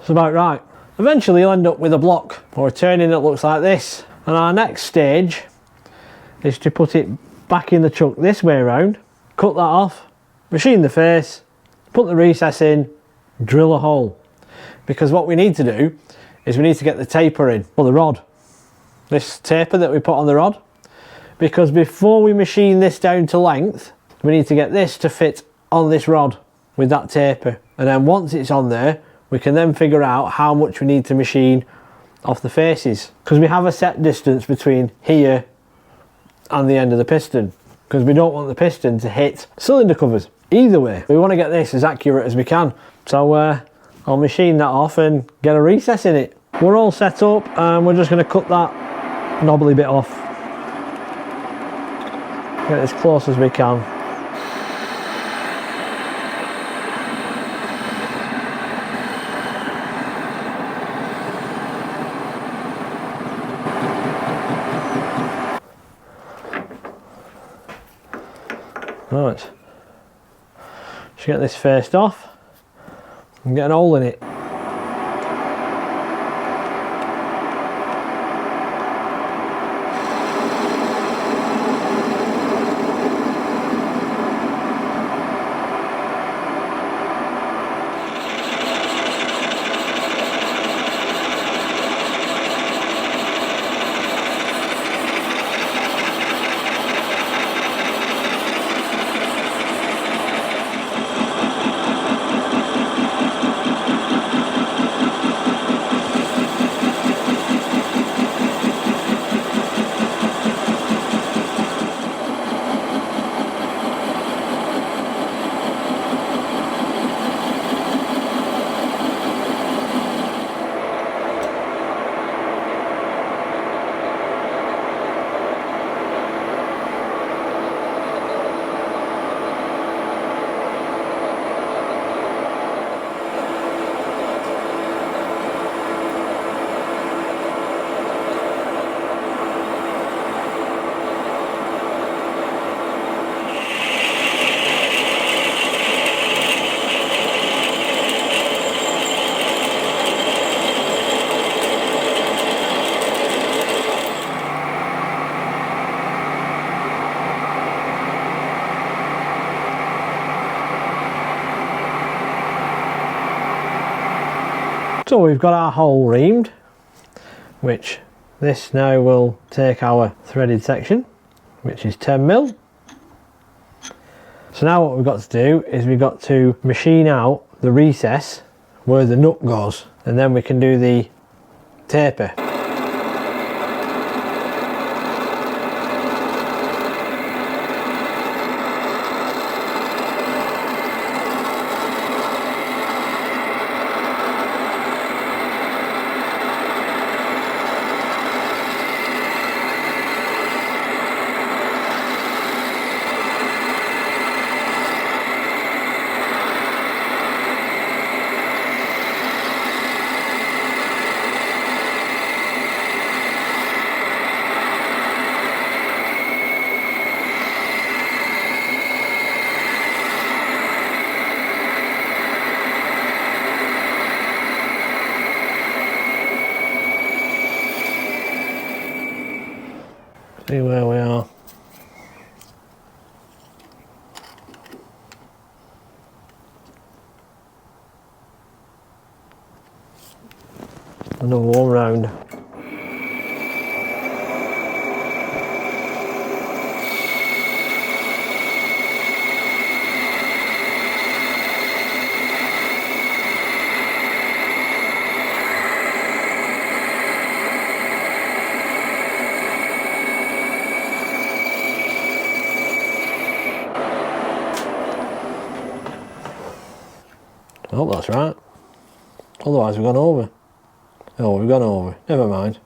That's about right. Eventually you'll end up with a block or a turning that looks like this. And our next stage is to put it back in the chuck this way around, cut that off, machine the face, put the recess in, drill a hole. Because what we need to do is we need to get the taper in, or the rod. This taper that we put on the rod. Because before we machine this down to length, we need to get this to fit on this rod with that taper. And then once it's on there, we can then figure out how much we need to machine off the faces. Because we have a set distance between here and the end of the piston. Because we don't want the piston to hit cylinder covers. Either way, we want to get this as accurate as we can. So I'll machine that off and get a recess in it. We're all set up and we're just going to cut that knobbly bit off. Get as close as we can. Right, just get this faced off and get an hole in it. So we've got our hole reamed, which this now will take our threaded section, which is 10mm. So now what we've got to do is we've got to machine out the recess where the nut goes, and then we can do the taper. See where we are. Another one round. I hope that's right. Otherwise we've gone over. Oh, we've gone over. Never mind.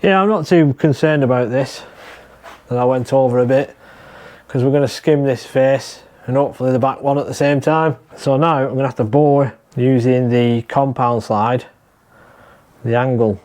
Yeah, I'm not too concerned about this, and I went over a bit, because we're going to skim this face and hopefully the back one at the same time. So now I'm going to have to bore using the compound slide, the angle.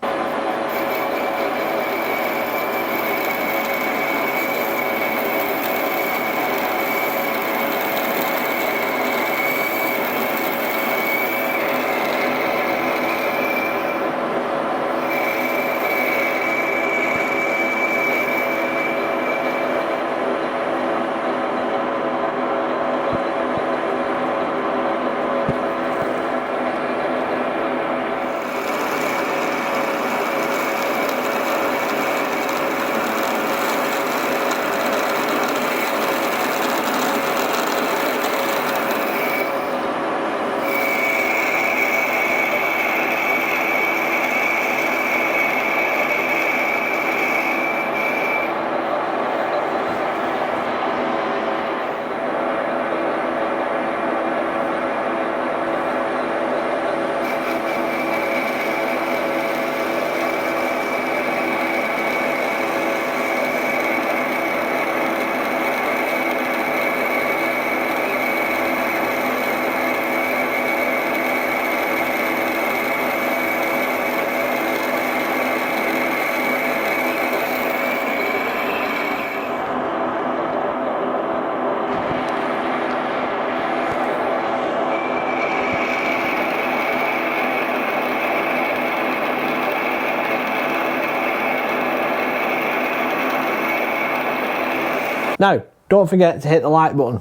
Now, don't forget to hit the like button,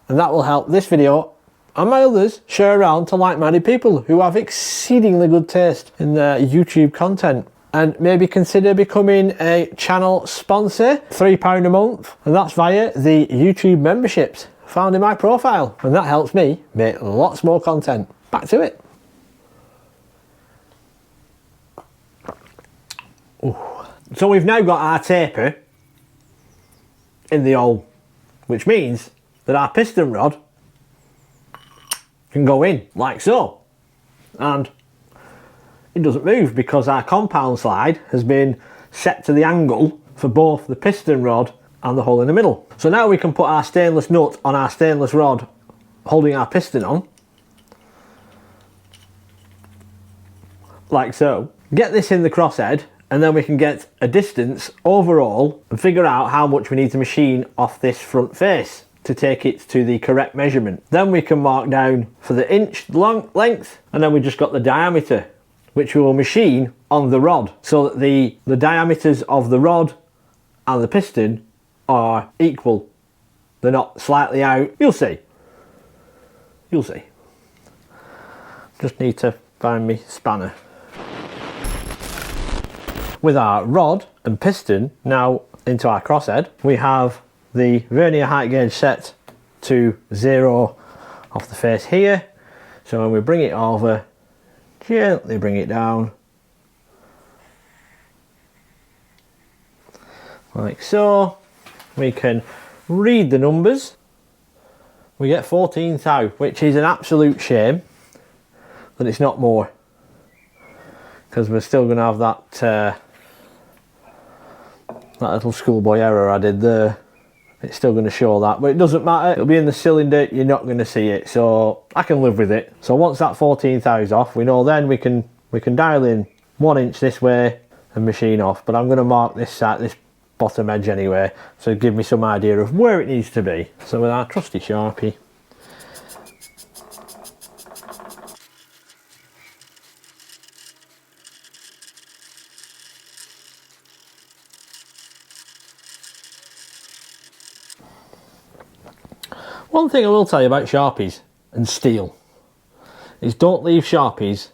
and that will help this video and my others share around to like-minded people who have exceedingly good taste in their YouTube content. And maybe consider becoming a channel sponsor, £3 a month, and that's via the YouTube memberships found in my profile, and that helps me make lots more content. Back to it. Ooh. So we've now got our taper in the hole, which means that our piston rod can go in like so, and it doesn't move because our compound slide has been set to the angle for both the piston rod and the hole in the middle. So now we can put our stainless nut on our stainless rod holding our piston on, like so. Get this in the crosshead, and then we can get a distance overall and figure out how much we need to machine off this front face to take it to the correct measurement. Then we can mark down for the inch long length, and then we just got the diameter, which we will machine on the rod, so that the diameters of the rod and the piston are equal. They're not slightly out. You'll see. You'll see. Just need to find me spanner. With our rod and piston now into our crosshead, we have the vernier height gauge set to 0 off the face here. So when we bring it over, gently bring it down, like so. We can read the numbers. We get 14 thou, which is an absolute shame that it's not more, because we're still going to have that that little schoolboy error I did there. It's still going to show that, but it doesn't matter. It'll be in the cylinder, you're not going to see it, so I can live with it. So once that 14 thou is off, we know then we can dial in 1 inch this way and machine off. But I'm going to mark this side, this bottom edge anyway, so give me some idea of where it needs to be. So with our trusty Sharpie, one thing I will tell you about Sharpies and steel is don't leave Sharpies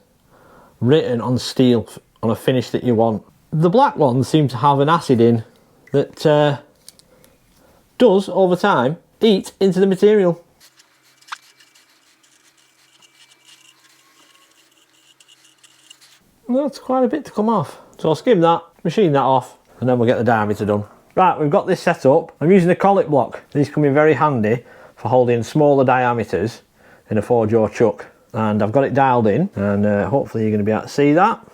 written on steel on a finish that you want. The black ones seem to have an acid in that does, over time, eat into the material. Well, that's quite a bit to come off. So I'll skim that, machine that off, and then we'll get the diameter done. Right, we've got this set up. I'm using a collet block. These come in very handy for holding smaller diameters in a 4-jaw chuck. And I've got it dialed in, and hopefully you're going to be able to see that.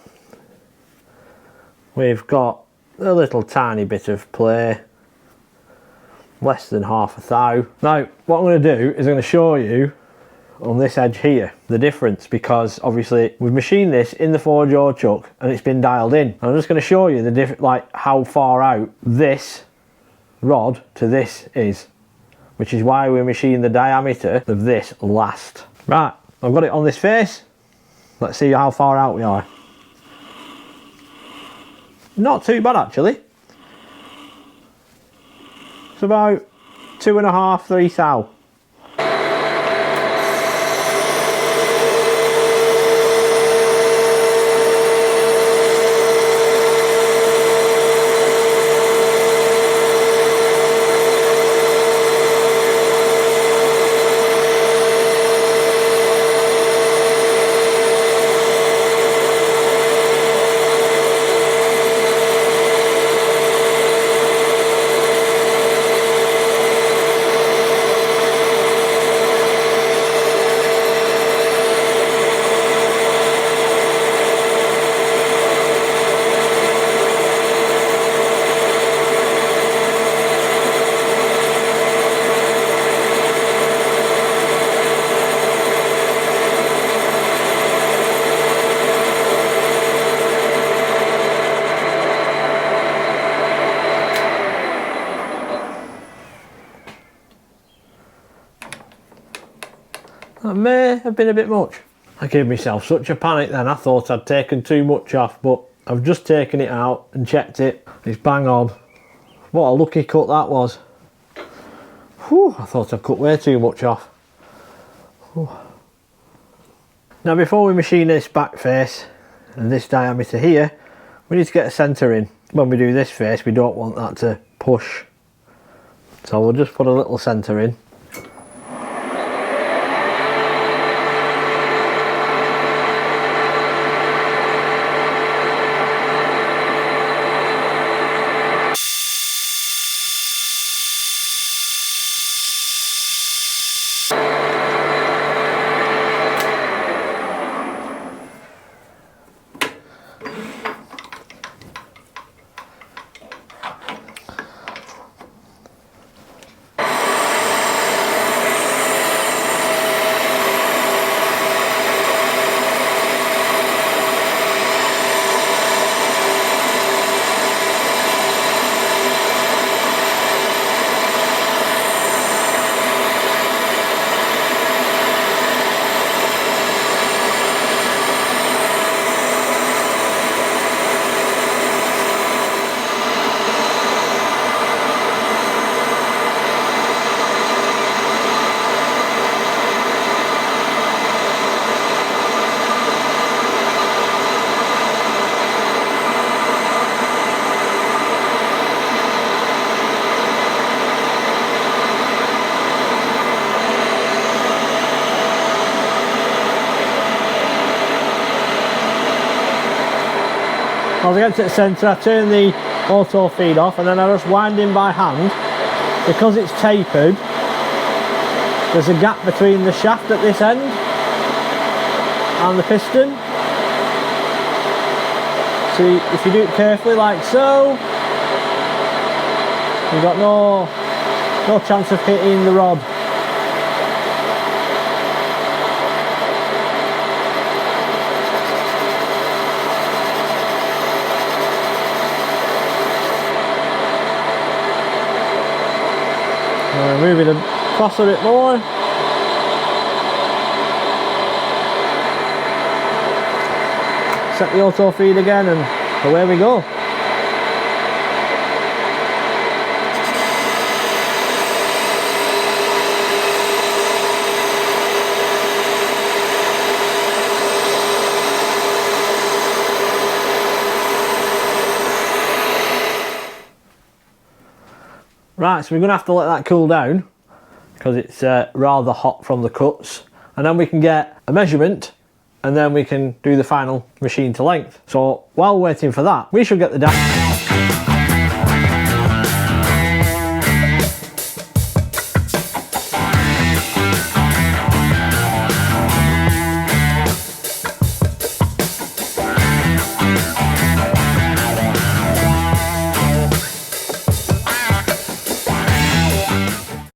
we've got a little tiny bit of play, less than half a thou. Now what I'm going to do is I'm going to show you on this edge here the difference, because obviously we've machined this in the 4-jaw chuck and it's been dialed in. I'm just going to show you the different, like how far out this rod to this is, which is why we machine the diameter of this last. Right, I've got it on this face. Let's see how far out we are. Not too bad actually. It's about 2.5, 3 thou. That may have been a bit much. I gave myself such a panic then, I thought I'd taken too much off, but I've just taken it out and checked it. It's bang on. What a lucky cut that was. Whew, I thought I'd cut way too much off. Whew. Now before we machine this back face and this diameter here, we need to get a centre in. When we do this face, we don't want that to push. So we'll just put a little centre in. As I get to the centre, I turn the auto feed off and then I just wind in by hand. Because it's tapered, there's a gap between the shaft at this end and the piston. So if you do it carefully like so, you've got no chance of hitting the rod. Move it across a bit more. Set the auto feed again and away we go. Right, so we're going to have to let that cool down because it's rather hot from the cuts, and then we can get a measurement and then we can do the final machine to length. So while waiting for that, we should get the dash.